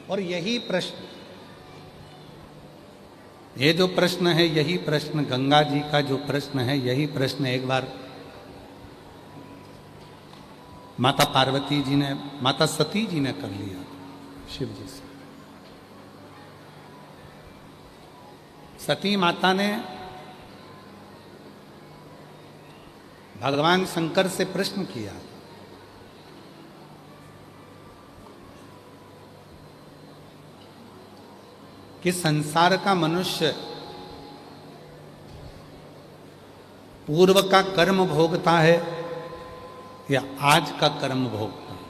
और यही प्रश्न, ये जो प्रश्न है, यही प्रश्न गंगा जी का जो प्रश्न है, यही प्रश्न एक बार माता पार्वती जी ने, माता सती जी ने कर लिया शिव जी से। सती माता ने भगवान शंकर से प्रश्न किया कि संसार का मनुष्य पूर्व का कर्म भोगता है या आज का कर्म भोगता है?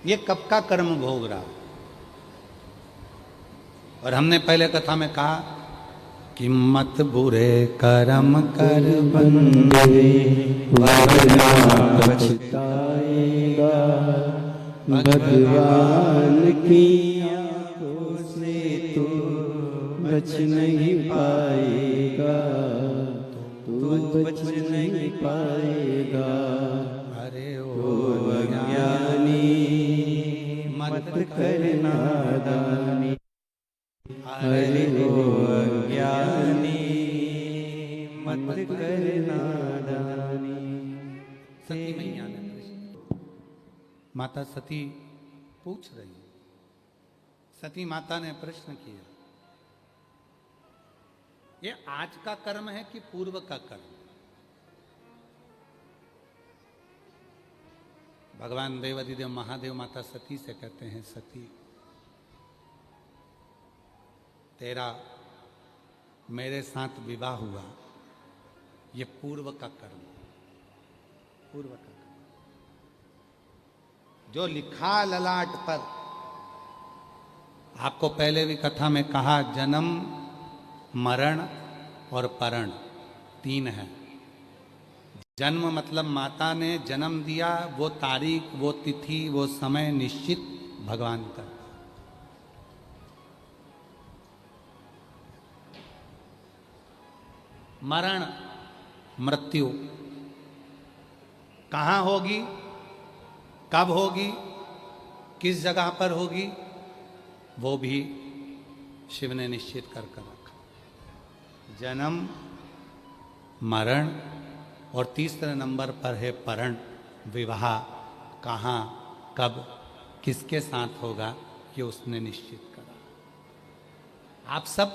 ये कब का कर्म भोग रहा? और हमने पहले कथा में कहा कि मत बुरे कर्म कर बंदे वरना पछताएगा, भगवान की आंखों से तू बच नहीं पाएगा, तू बच नहीं पाएगा। अरे ओ अज्ञानी मत कर नादानी, अरे ओ अज्ञानी मत कर नादानी। सती मैया ने प्रश्न, माता सती पूछ रही, सती माता ने प्रश्न किया, ये आज का कर्म है कि पूर्व का कर्म? भगवान देवाधिदेव महादेव माता सती से कहते हैं, सती तेरा मेरे साथ विवाह हुआ, ये पूर्व का कर्म, पूर्व का कर्म जो लिखा ललाट पर। आपको पहले भी कथा में कहा, जन्म मरण और परण तीन है। जन्म मतलब माता ने जन्म दिया, वो तारीख, वो तिथि, वो समय निश्चित भगवान का। मरण मृत्यु कहाँ होगी, कब होगी, किस जगह पर होगी, वो भी शिव ने निश्चित कर रखा। जन्म मरण और तीसरे नंबर पर है परण, विवाह कहाँ कब किसके साथ होगा, ये उसने निश्चित करा। आप सब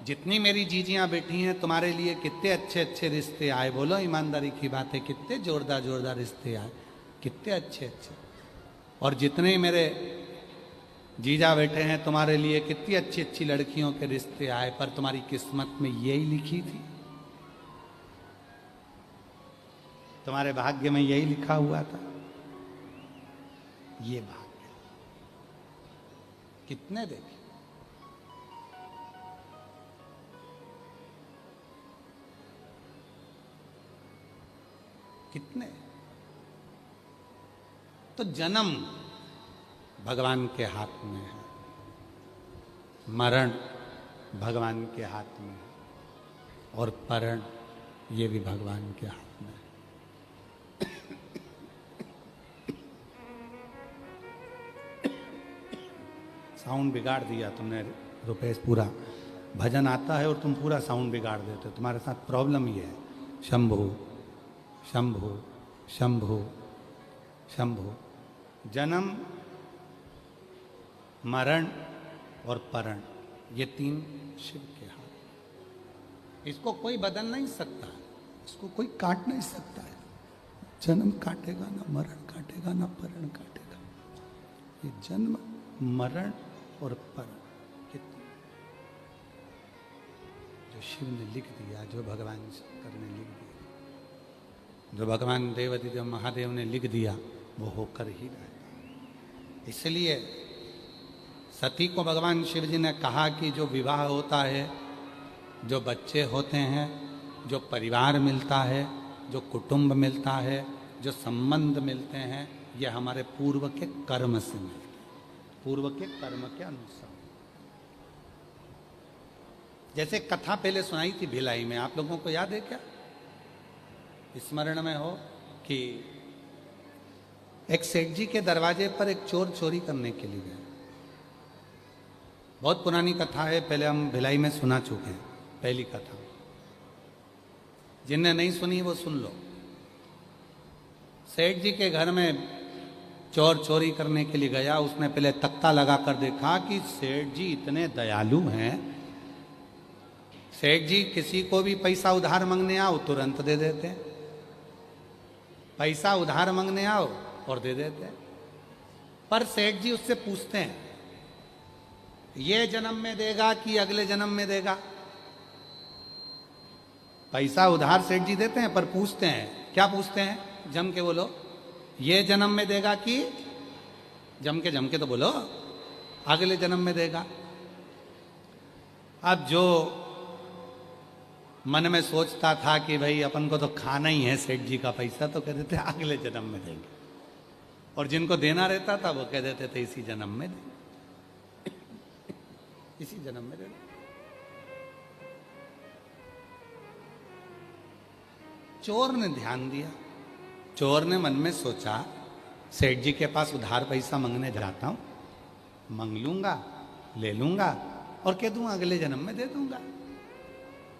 जितनी मेरी जीजियां बैठी हैं, तुम्हारे लिए कितने अच्छे अच्छे रिश्ते आए, बोलो ईमानदारी की बात है, कितने जोरदार जोरदार रिश्ते आए, कितने अच्छे अच्छे। और जितने मेरे जीजा बैठे हैं, तुम्हारे लिए कितनी अच्छी अच्छी लड़कियों के रिश्ते आए, पर तुम्हारी किस्मत में यही लिखी थी, तुम्हारे भाग्य में यही लिखा हुआ था, ये भाग्य। कितने देखे, कितने। तो जन्म भगवान के हाथ में है, मरण भगवान के हाथ में है, और परण ये भी भगवान के हाथ में है। साउंड बिगाड़ दिया तुमने रुपेश, पूरा भजन आता है और तुम पूरा साउंड बिगाड़ देते हो, तुम्हारे साथ प्रॉब्लम ये है। शंभु शंभु शंभु शंभु, जन्म मरण और परण, ये तीन शिव के हाथ। इसको कोई बदल नहीं सकता है, इसको कोई काट नहीं सकता है। जन्म काटेगा ना मरण काटेगा ना परण काटेगा। ये जन्म मरण और परण कितने जो शिव ने लिख दिया, जो भगवान शंकर ने लिख दिया, जो भगवान देवाधिदेव महादेव ने लिख दिया, वो होकर ही रहेगा। इसलिए सती को भगवान शिव जी ने कहा कि जो विवाह होता है, जो बच्चे होते हैं, जो परिवार मिलता है, जो कुटुंब मिलता है, जो संबंध मिलते हैं, ये हमारे पूर्व के कर्म से मिलते हैं, पूर्व के कर्म के अनुसार। जैसे कथा पहले सुनाई थी भिलाई में, आप लोगों को याद है क्या? स्मरण में हो कि एक सेठ जी के दरवाजे पर एक चोर चोरी करने के लिए गया। बहुत पुरानी कथा है, पहले हम भिलाई में सुना चुके हैं पहली कथा। जिनने नहीं सुनी वो सुन लो। सेठ जी के घर में चोर चोरी करने के लिए गया। उसने पहले तख्ता लगाकर देखा कि सेठ जी इतने दयालु हैं। सेठ जी किसी को भी पैसा उधार मांगने आओ तुरंत दे देते हैं, पैसा उधार मांगने आओ और दे देते हैं। पर सेठ जी उससे पूछते हैं ये जन्म में देगा कि अगले जन्म में देगा। पैसा उधार सेठ जी देते हैं पर पूछते हैं, क्या पूछते हैं? जम के बोलो, ये जन्म में देगा कि, जम के तो बोलो, अगले जन्म में देगा। अब जो मन में सोचता था कि भाई अपन को तो खाना ही है सेठ जी का पैसा, तो कह देते अगले जन्म में देंगे। और जिनको देना रहता था वो कह देते थे इसी जन्म में देंगे, इसी जन्म में देंगे। चोर ने ध्यान दिया। चोर ने मन में सोचा सेठ जी के पास उधार पैसा मांगने जाता हूं, मांग लूंगा, ले लूंगा और कह दूंगा अगले जन्म में दे दूंगा,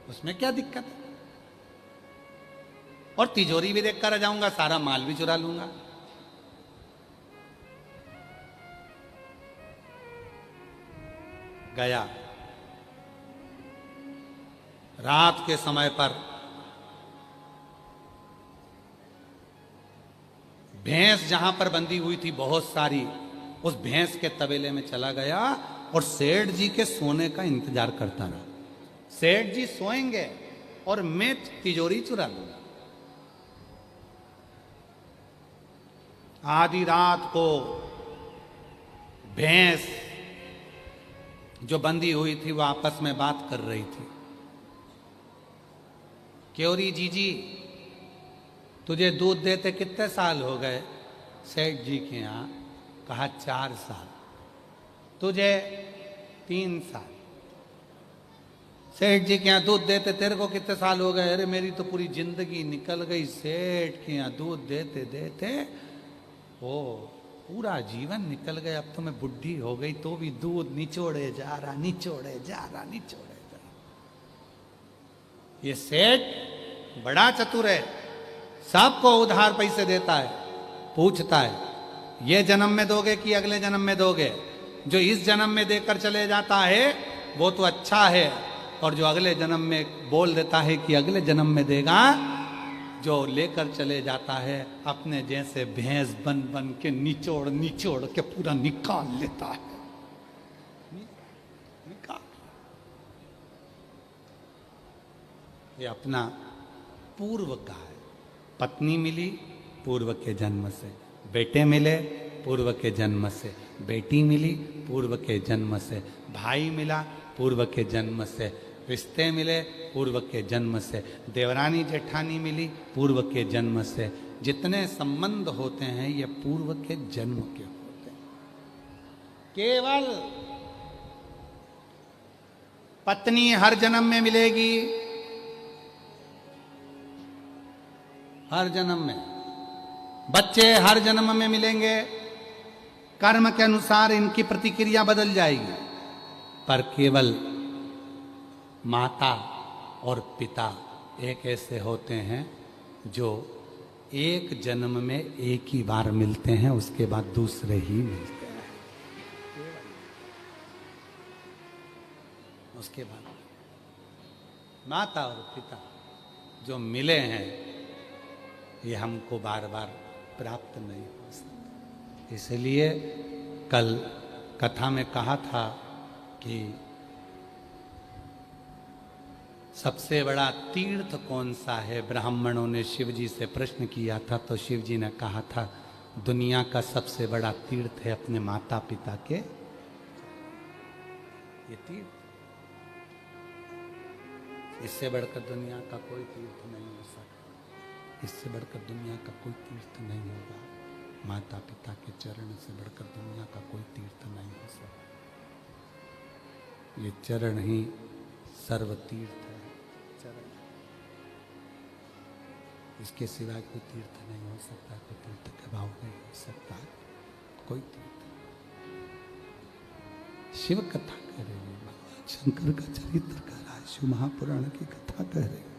उसमें क्या दिक्कत है। और तिजोरी भी देख कर आ जाऊंगा, सारा माल भी चुरा लूंगा। गया। रात के समय पर भैंस जहां पर बंधी हुई थी बहुत सारी, उस भैंस के तबेले में चला गया और सेठ जी के सोने का इंतजार करता रहा। सेठ जी सोएंगे और मैं तिजोरी चुरा लूंगा। आधी रात को भैंस जो बंधी हुई थी वो आपस में बात कर रही थी। क्योरी जीजी तुझे दूध देते कितने साल हो गए? सेठ जी के यहां कहा 4 साल। तुझे 3 साल। सेठ जी के यहां दूध देते तेरे को कितने साल हो गए? अरे मेरी तो पूरी जिंदगी निकल गई सेठ के यहां दूध देते देते, ओ पूरा जीवन निकल गया। अब तो मैं बुढ़ी हो गई तो भी दूध निचोड़े जा रहा, निचोड़े जा रहा, निचोड़े जा रहा। ये सेठ बड़ा चतुर है, सबको उधार पैसे देता है, पूछता है ये जन्म में दोगे कि अगले जन्म में दोगे। जो इस जन्म में देकर चले जाता है वो तो अच्छा है, और जो अगले जन्म में बोल देता है कि अगले जन्म में देगा, जो लेकर चले जाता है अपने जैसे भैंस बन बन के निचोड़ निचोड़ के पूरा निकाल लेता है। निकाल। ये अपना पूर्व का है। पत्नी मिली पूर्व के जन्म से, बेटे मिले पूर्व के जन्म से, बेटी मिली पूर्व के जन्म से, भाई मिला पूर्व के जन्म से, रिश्ते मिले पूर्व के जन्म से, देवरानी जेठानी मिली पूर्व के जन्म से। जितने संबंध होते हैं ये पूर्व के जन्म के होते हैं। केवल पत्नी हर जन्म में मिलेगी, हर जन्म में। बच्चे हर जन्म में मिलेंगे, कर्म के अनुसार इनकी प्रतिक्रिया बदल जाएगी। पर केवल माता और पिता एक ऐसे होते हैं जो एक जन्म में एक ही बार मिलते हैं, उसके बाद दूसरे ही मिलते हैं। उसके बाद माता और पिता जो मिले हैं ये हमको बार बार प्राप्त नहीं हो सकता। इसलिए कल कथा में कहा था कि सबसे बड़ा तीर्थ कौन सा है? ब्राह्मणों ने शिव जी से प्रश्न किया था, तो शिव जी ने कहा था दुनिया का सबसे बड़ा तीर्थ है अपने माता पिता के ये तीर्थ। इससे बढ़कर दुनिया का कोई तीर्थ नहीं हो सकता, इससे बढ़कर दुनिया का कोई तीर्थ नहीं होगा। माता पिता के चरण से बढ़कर दुनिया का कोई तीर्थ नहीं हो सकता। ये चरण ही सर्वतीर्थ है चरण। इसके सिवाय कोई तीर्थ नहीं हो सकता, कोई तीर्थ का भाव नहीं हो सकता, कोई तीर्थ। शिव कथा कह रहे हैं, भगवान शंकर का चरित्र कह रहा है, शिव महापुराण की कथा कह रहे हैं,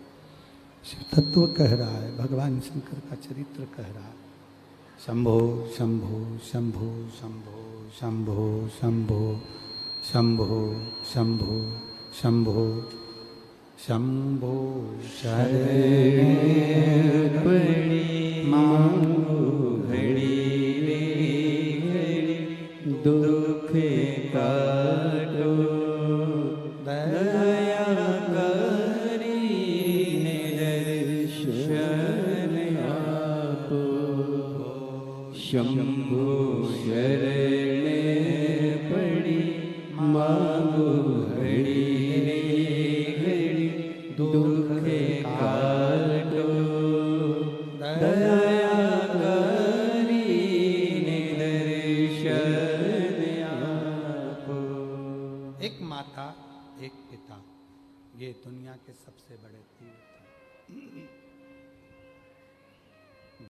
शिव तत्व कह रहा है, भगवान शंकर का चरित्र कह रहा है। शंभो शंभो शंभो शंभो शंभो शंभो शंभो शंभो शंभो शंभो शरण पड़ी मांगो घड़ी रे घड़ी, दुख काटो दया करी दर्शन आपो। शंभो शरण पड़ी मांगो घड़ी रे घड़ी, दुख काटो दया करी दर्शन आपो। एक माता एक पिता, ये दुनिया के सबसे बड़े तीर्थ हैं।